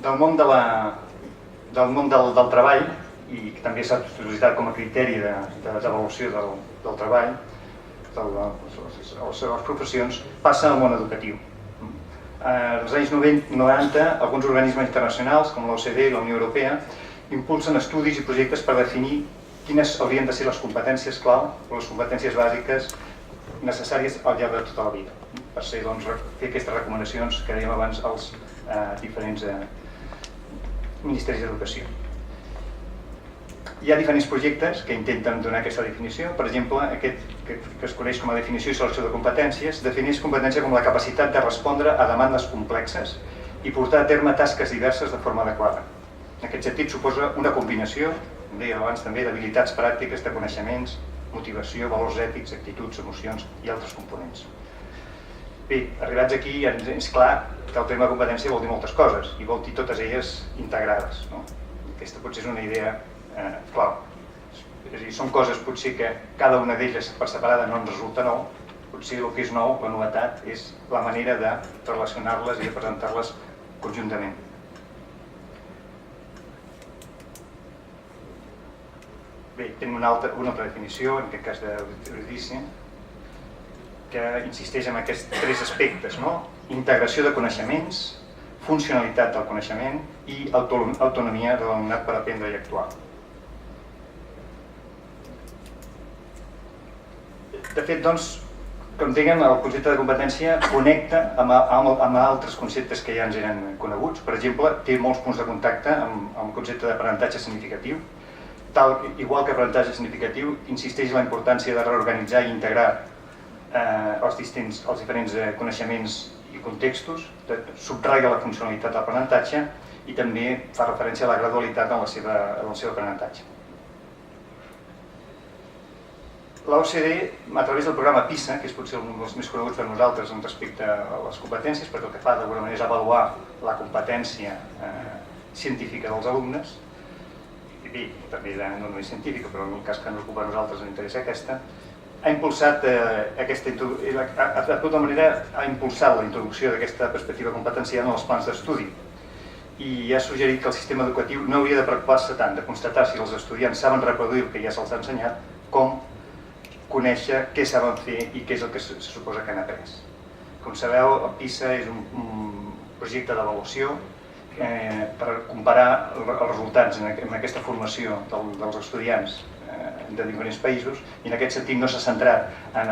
del món del treball, i que també s'ha utilitzat com a criteri d'avaluació del treball, de les professions, passa al món educatiu. Als anys 90, alguns organismes internacionals, com l'OCDE i la Unió Europea, impulsen estudis i projectes per definir quines haurien de ser les competències clau o les competències bàsiques necessàries al llarg de tota la vida, per fer aquestes recomanacions que dèiem abans als diferents ministeris d'educació. Hi ha diferents projectes que intenten donar aquesta definició. Per exemple, aquest que es coneix com a definició i selecció de competències defineix competència com la capacitat de respondre a demandes complexes i portar a terme tasques diverses de forma adequada. En aquest sentit, suposa una combinació, com deia abans també, d'habilitats pràctiques, de coneixements, motivació, valors ètics, actituds, emocions i altres components. Bé, arribats aquí és clar que el terme competència vol dir moltes coses i vol dir totes elles integrades. Aquesta potser és una idea clau. És a dir, són coses potser que cada una d'elles per separada no ens resulta nou, potser el que és nou, la novetat, és la manera de relacionar-les i de presentar-les conjuntament. Bé, tenim una altra definició, en aquest cas d'Eurídice, que insisteix en aquests tres aspectes, integració de coneixements, funcionalitat del coneixement i autonomia de l'alumnat per aprendre i actuar. De fet, doncs, com deien, el concepte de competència connecta amb altres conceptes que ja ens eren coneguts. Per exemple, té molts punts de contacte amb el concepte d'aprenentatge significatiu. Igual que aprenentatge significatiu, insisteix en la importància de reorganitzar i integrar els diferents coneixements i contextos, subratlla la funcionalitat de l'aprenentatge i també fa referència a la gradualitat en el seu aprenentatge. L'OCDE, a través del programa PISA, que és potser un dels més coneguts per nosaltres respecte a les competències, perquè el que fa d'alguna manera és avaluar la competència científica dels alumnes, i bé, també no només científica, però en el cas que ens ocupa a nosaltres ens interessa aquesta, ha impulsat la introducció d'aquesta perspectiva competencial en els plans d'estudi i ha suggerit que el sistema educatiu no hauria de preocupar-se tant de constatar si els estudiants saben reproduir el que ja se'ls ha ensenyat com conèixer què saben fer i què és el que se suposa que han après. Com sabeu, el PISA és un projecte d'avaluació per comparar els resultats en aquesta formació dels estudiants de diferents països i en aquest sentit no s'ha centrat en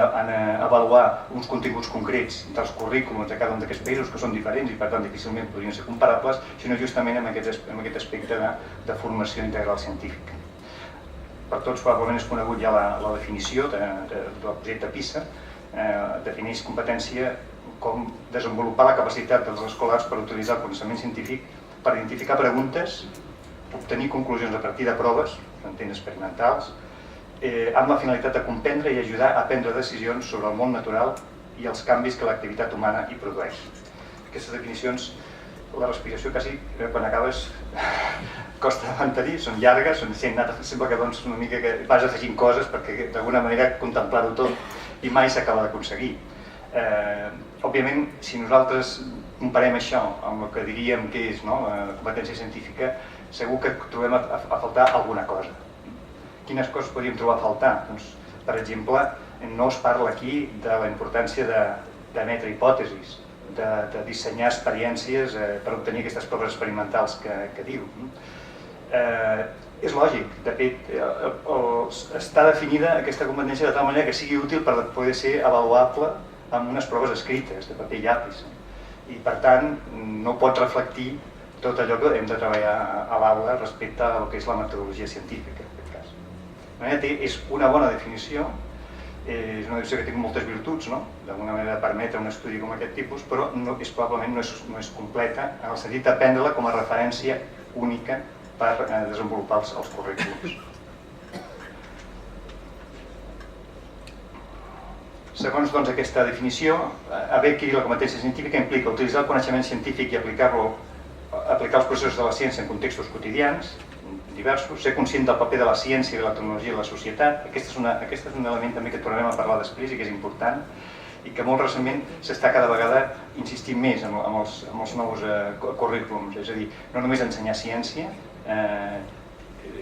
avaluar uns continguts concrets dels currículums de cada un d'aquests països que són diferents i per tant difícilment podrien ser comparables, sinó justament en aquest aspecte de formació integral científica. Per tots probablement és conegut ja la definició del projecte PISA, defineix competència com desenvolupar la capacitat dels escolars per utilitzar el coneixement científic per identificar preguntes, obtenir conclusions a partir de proves, s'entén experimentals, amb la finalitat de comprendre i ajudar a prendre decisions sobre el món natural i els canvis que l'activitat humana hi produeix. Aquestes definicions, la respiració quasi quan acabes costa de mantenir, són llargues, sembla que una mica que vas afegint coses perquè d'alguna manera contemplar-ho tot i mai s'acaba d'aconseguir. Òbviament, si nosaltres comparem això amb el que diríem que és la competència científica, segur que trobem a faltar alguna cosa. Quines coses podríem trobar a faltar? Per exemple, no es parla aquí de la importància d'emetre hipòtesis, de dissenyar experiències per obtenir aquestes proves experimentals que diu. És lògic, de fet, està definida aquesta competència de tal manera que sigui útil per poder ser avaluable amb unes proves escrites, de paper i llapis. I per tant, no pot reflectir tot allò que hem de treballar a l'aula respecte al que és la metodologia científica, en aquest cas. De manera, és una bona definició, és una definició que té moltes virtuts, d'alguna manera de permetre un estudi com aquest tipus, però probablement no és completa en el sentit de prendre-la com a referència única per desenvolupar els currículums. Segons aquesta definició, haver adquirit la competència científica implica utilitzar el coneixement científic i aplicar els processos de la ciència en contextos quotidians diversos, ser conscient del paper de la ciència i de la tecnologia en la societat. Aquest és un element també que tornarem a parlar després i que és important. i que molt recentment s'està cada vegada insistint més en els nous currículums, és a dir, no només ensenyar ciència,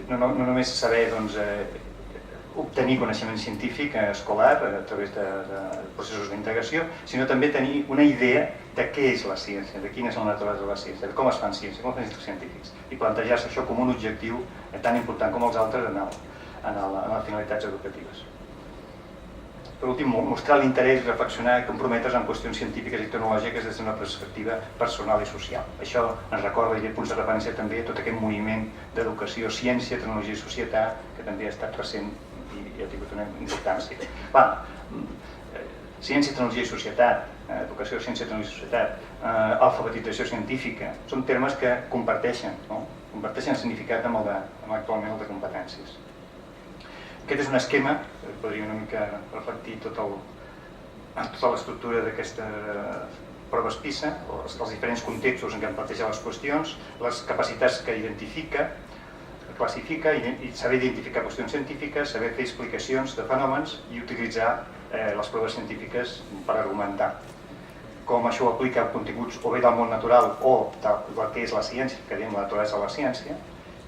no només saber obtenir coneixement científic escolar a través de processos d'integració, sinó també tenir una idea de què és la ciència, de quina és la naturalesa de la ciència, de com es fan ciència, com es fan estudis científics, i plantejar-se això com un objectiu tan important com els altres en les finalitats educatives. Per últim, mostrar l'interès, reflexionar i comprometre's en qüestions científiques i tecnològiques des d'una perspectiva personal i social. Això ens recorda i punts de referència també a tot aquest moviment d'educació, ciència, tecnologia i societat, que també ha estat recent i ha tingut una importància. Ciència, tecnologia i societat, educació, ciència, tecnologia i societat, alfabetització científica, són termes que comparteixen significat amb actualment el de competències. Aquest és un esquema, podria una mica reflectir tota l'estructura d'aquestes proves PISA, els diferents contextos en què han plantejat les qüestions, les capacitats que identifica, classifica i saber identificar qüestions científiques, saber fer explicacions de fenòmens i utilitzar les proves científiques per argumentar. Com això ho aplica a continguts o bé del món natural o del que és la ciència, que diem la naturalesa de la ciència,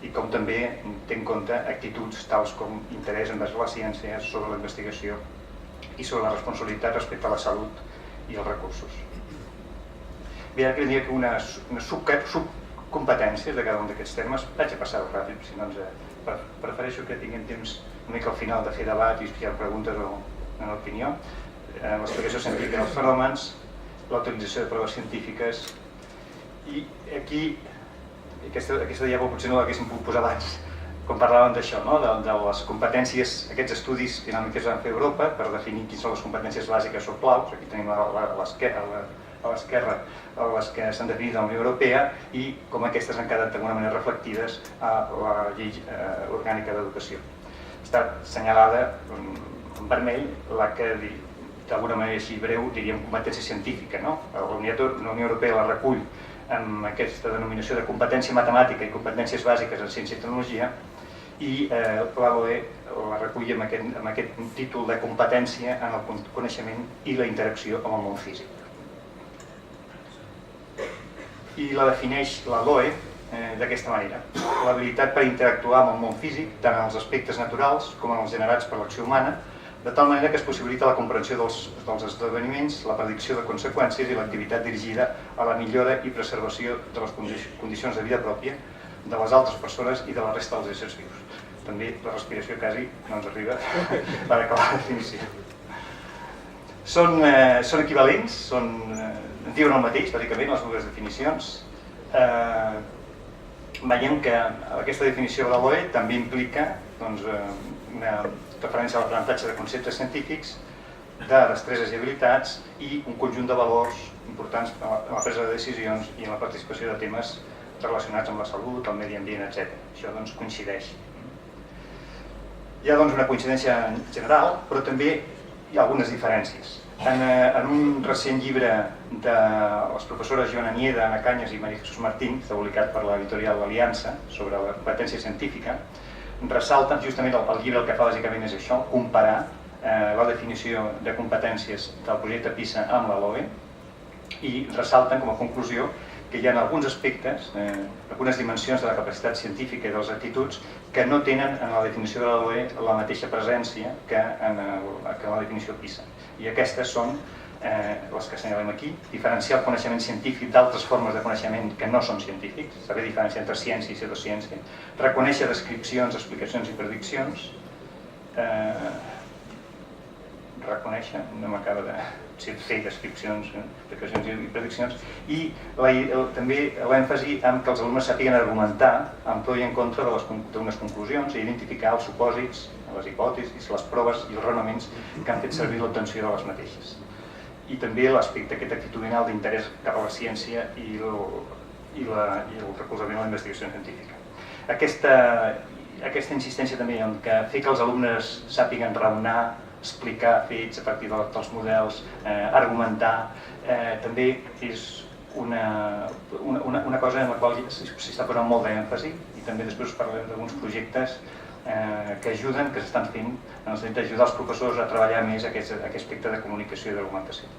i com també té en compte actituds tals com interès envers la ciència, sobre la investigació i sobre la responsabilitat respecte a la salut i els recursos. Bé, ara diria que unes subcompetències de cada un d'aquests termes, vaig a passar-ho ràpid, si no prefereixo que tinguem temps una mica al final de fer debat i estudiar preguntes o en opinió. L'explicació científica dels fenòmens, la utilització de proves científiques i aquí aquesta diàpota potser no l'haguéssim pogut posar abans, quan parlàvem d'això, de les competències, aquests estudis finalment que es van fer a Europa per definir quines són les competències bàsiques o claus. Aquí tenim a l'esquerra les que s'han definit a la Unió Europea i com aquestes han quedat d'alguna manera reflectides a la llei orgànica d'educació. Està assenyalada en vermell la que d'alguna manera així breu diríem competència científica. La Unió Europea la recull amb aquesta denominació de competència matemàtica i competències bàsiques en ciència i tecnologia i la LOE la recull amb aquest títol de competència en el coneixement i la interacció amb el món físic. I la defineix la LOE d'aquesta manera: l'habilitat per interactuar amb el món físic, tant en els aspectes naturals com en els generats per l'acció humana, de tal manera que es possibilita la comprensió dels esdeveniments, la predicció de conseqüències i l'activitat dirigida a la millora i preservació de les condicions de vida pròpia de les altres persones i de la resta dels éssers vius. També la respiració quasi no ens arriba per acabar la definició. Són equivalents, diuen el mateix, bàsicament, les dues definicions. Veiem que aquesta definició de la LOE també implica una referència a l'aprenentatge de conceptes científics, de destreses i habilitats i un conjunt de valors importants en la presa de decisions i en la participació de temes relacionats amb la salut, el medi ambient, etc. Això coincideix. Hi ha una coincidència general, però també hi ha algunes diferències. En un recent llibre de les professores Joana Nieda, Ana Cañas i María Jesús Martín, publicat per l'editorial L'Aliança, sobre la competència científica, ressalten justament el llibre, el que fa bàsicament és això, comparar la definició de competències del projecte PISA amb la LOE i ressalten com a conclusió que hi ha alguns aspectes, algunes dimensions de la capacitat científica i de les actituds que no tenen en la definició de la LOE la mateixa presència que en la definició PISA. I aquestes són les que assenyalem aquí: diferenciar el coneixement científic d'altres formes de coneixement que no són científics, saber diferenciar entre ciència i pseudociència, reconèixer descripcions, explicacions i prediccions, reconèixer, no m'acaba de fer descripcions, explicacions i prediccions, i també l'èmfasi en que els alumnes sàpiguen argumentar en pro i en contra d'unes conclusions i identificar els supòsits, les hipòtesis, les proves i els raonaments que han fet servir l'obtenció de les mateixes. I també l'aspecte aquest actitudinal d'interès cap a la ciència i el recolzament a la investigació científica. Aquesta insistència també en fer que els alumnes sàpiguen raonar, explicar fets a partir dels models, argumentar, també és una cosa en la qual s'està posant molt d'èmfasi i també després parlem d'alguns projectes que ajuden, que s'estan fent en el sentit d'ajudar els professors a treballar més aquest aspecte de comunicació i d'argumentació.